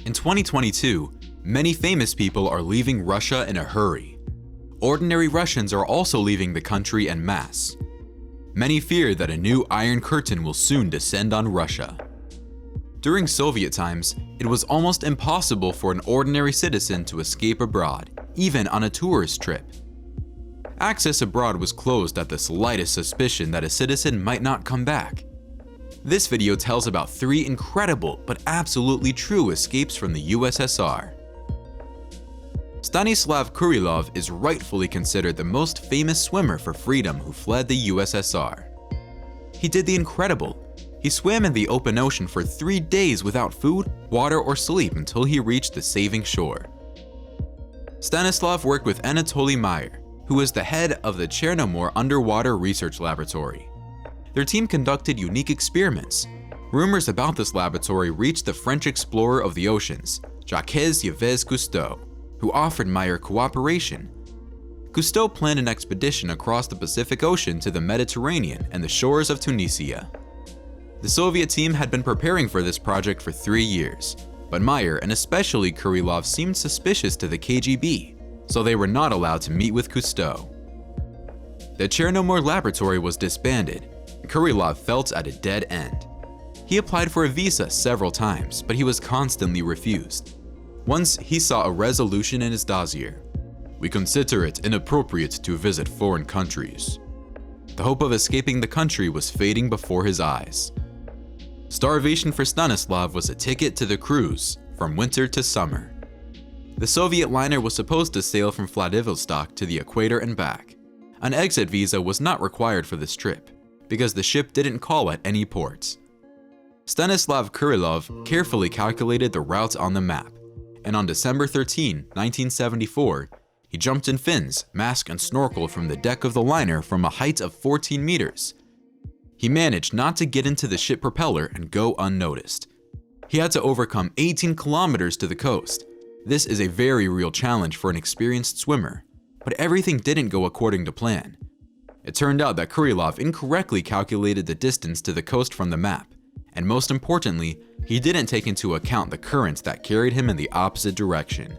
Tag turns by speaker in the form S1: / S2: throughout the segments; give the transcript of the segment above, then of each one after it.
S1: In 2022, many famous people are leaving Russia in a hurry. Ordinary Russians are also leaving the country en masse. Many fear that a new Iron Curtain will soon descend on Russia. During Soviet times, it was almost impossible for an ordinary citizen to escape abroad, even on a tourist trip. Access abroad was closed at the slightest suspicion that a citizen might not come back. This video tells about 3 incredible but absolutely true escapes from the USSR. Stanislav Kurilov is rightfully considered the most famous swimmer for freedom who fled the USSR. He did the incredible. He swam in the open ocean for 3 days without food, water, or sleep until he reached the saving shore. Stanislav worked with Anatoly Meyer, who was the head of the Chernomor Underwater Research Laboratory. Their team conducted unique experiments. Rumors about this laboratory reached the French explorer of the oceans, Jacques-Yves Cousteau, who offered Meyer cooperation. Cousteau planned an expedition across the Pacific Ocean to the Mediterranean and the shores of Tunisia. The Soviet team had been preparing for this project for 3 years, but Meyer and especially Kurilov seemed suspicious to the KGB, so they were not allowed to meet with Cousteau. The Chernomor laboratory was disbanded, and Kurilov felt at a dead end. He applied for a visa several times, but he was constantly refused. Once he saw a resolution in his dossier: "We consider it inappropriate to visit foreign countries." The hope of escaping the country was fading before his eyes. Starvation for Stanislav was a ticket to the cruise from winter to summer. The Soviet liner was supposed to sail from Vladivostok to the equator and back. An exit visa was not required for this trip, because the ship didn't call at any ports. Stanislav Kurilov carefully calculated the route on the map, and on December 13, 1974, he jumped in fins, mask, and snorkel from the deck of the liner from a height of 14 meters. He managed not to get into the ship propeller and go unnoticed. He had to overcome 18 kilometers to the coast. This is a very real challenge for an experienced swimmer, but everything didn't go according to plan. It turned out that Kurilov incorrectly calculated the distance to the coast from the map, and most importantly, he didn't take into account the current that carried him in the opposite direction.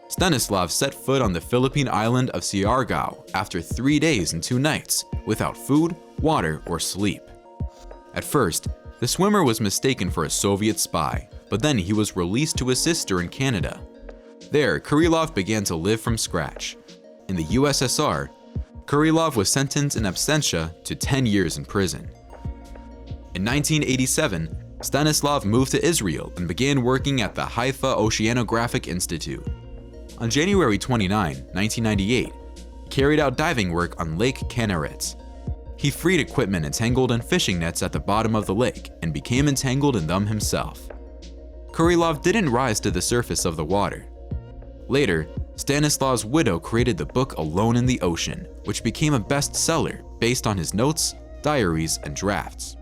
S1: Stanislav set foot on the Philippine island of Siargao after 3 days and 2 nights, without food, water, or sleep. At first, the swimmer was mistaken for a Soviet spy, but then he was released to his sister in Canada. There, Kurilov began to live from scratch. In the USSR, Kurilov was sentenced in absentia to 10 years in prison. In 1987, Stanislav moved to Israel and began working at the Haifa Oceanographic Institute. On January 29, 1998, he carried out diving work on Lake Kinneret. He freed equipment entangled in fishing nets at the bottom of the lake and became entangled in them himself. Kurilov didn't rise to the surface of the water. Later, Stanislav's widow created the book Alone in the Ocean, which became a bestseller based on his notes, diaries, and drafts.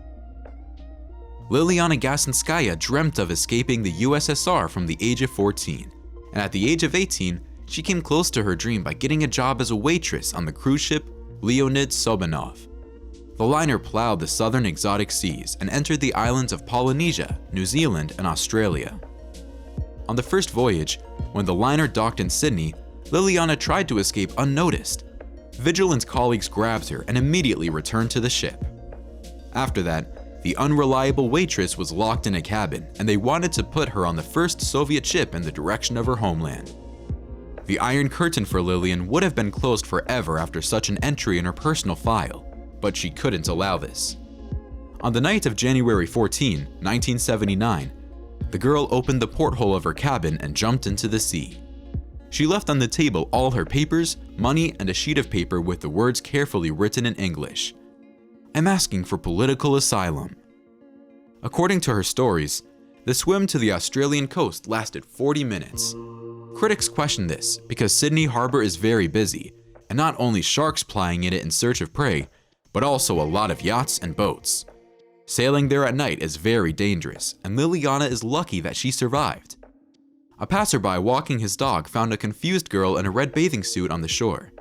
S1: Liliana Gazinskaya dreamt of escaping the USSR from the age of 14, and at the age of 18, she came close to her dream by getting a job as a waitress on the cruise ship Leonid Sobanov. The liner plowed the southern exotic seas and entered the islands of Polynesia, New Zealand, and Australia. On the first voyage, when the liner docked in Sydney, Liliana tried to escape unnoticed. Vigilant colleagues grabbed her and immediately returned to the ship. After that, the unreliable waitress was locked in a cabin, and they wanted to put her on the first Soviet ship in the direction of her homeland. The Iron Curtain for Lilian would have been closed forever after such an entry in her personal file, but she couldn't allow this. On the night of January 14, 1979, the girl opened the porthole of her cabin and jumped into the sea. She left on the table all her papers, money, and a sheet of paper with the words carefully written in English: "I'm asking for political asylum." According to her stories, the swim to the Australian coast lasted 40 minutes. Critics question this because Sydney Harbor is very busy, and not only sharks plying in it in search of prey, but also a lot of yachts and boats. Sailing there at night is very dangerous, and Liliana is lucky that she survived. A passerby walking his dog found a confused girl in a red bathing suit on the shore.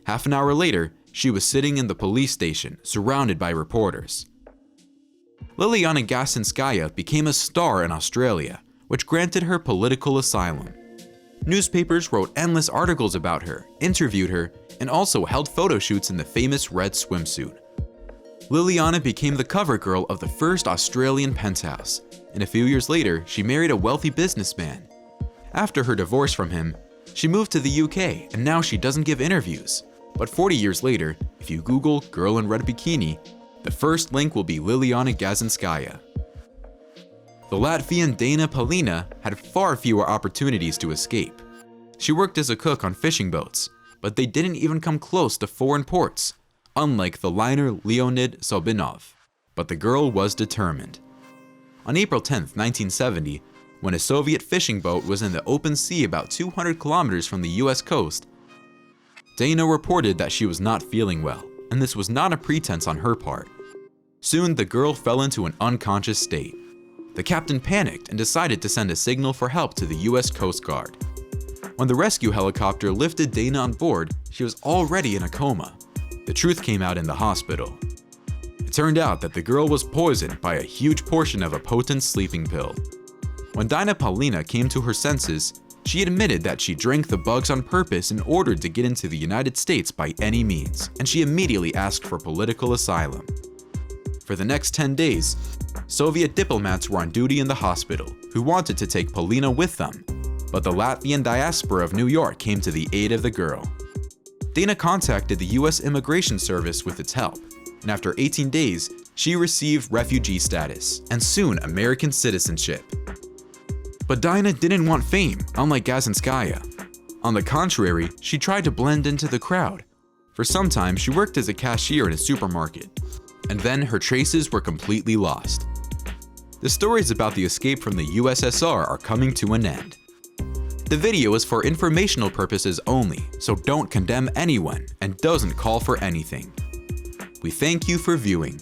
S1: Half an hour later, she was sitting in the police station, surrounded by reporters. Liliana Gazinskaya became a star in Australia, which granted her political asylum. Newspapers wrote endless articles about her, interviewed her, and also held photo shoots in the famous red swimsuit. Liliana became the cover girl of the first Australian penthouse, and a few years later, she married a wealthy businessman. After her divorce from him, she moved to the UK, and now she doesn't give interviews. But 40 years later, if you Google girl in red bikini, the first link will be Liliana Gazinskaya. The Latvian Dana Palina had far fewer opportunities to escape. She worked as a cook on fishing boats, but they didn't even come close to foreign ports, unlike the liner Leonid Sobinov. But the girl was determined. On April 10, 1970, when a Soviet fishing boat was in the open sea about 200 kilometers from the US coast, Dana reported that she was not feeling well, and this was not a pretense on her part. Soon, the girl fell into an unconscious state. The captain panicked and decided to send a signal for help to the US Coast Guard. When the rescue helicopter lifted Dana on board, she was already in a coma. The truth came out in the hospital. It turned out that the girl was poisoned by a huge portion of a potent sleeping pill. When Dana Palina came to her senses, she admitted that she drank the bugs on purpose in order to get into the United States by any means, and she immediately asked for political asylum. For the next 10 days, Soviet diplomats were on duty in the hospital who wanted to take Palina with them, but the Latvian diaspora of New York came to the aid of the girl. Dana contacted the US Immigration Service with its help, and after 18 days, she received refugee status and soon American citizenship. But Dana didn't want fame, unlike Gazinskaya. On the contrary, she tried to blend into the crowd. For some time, she worked as a cashier in a supermarket, and then her traces were completely lost. The stories about the escape from the USSR are coming to an end. The video is for informational purposes only, so don't condemn anyone and doesn't call for anything. We thank you for viewing.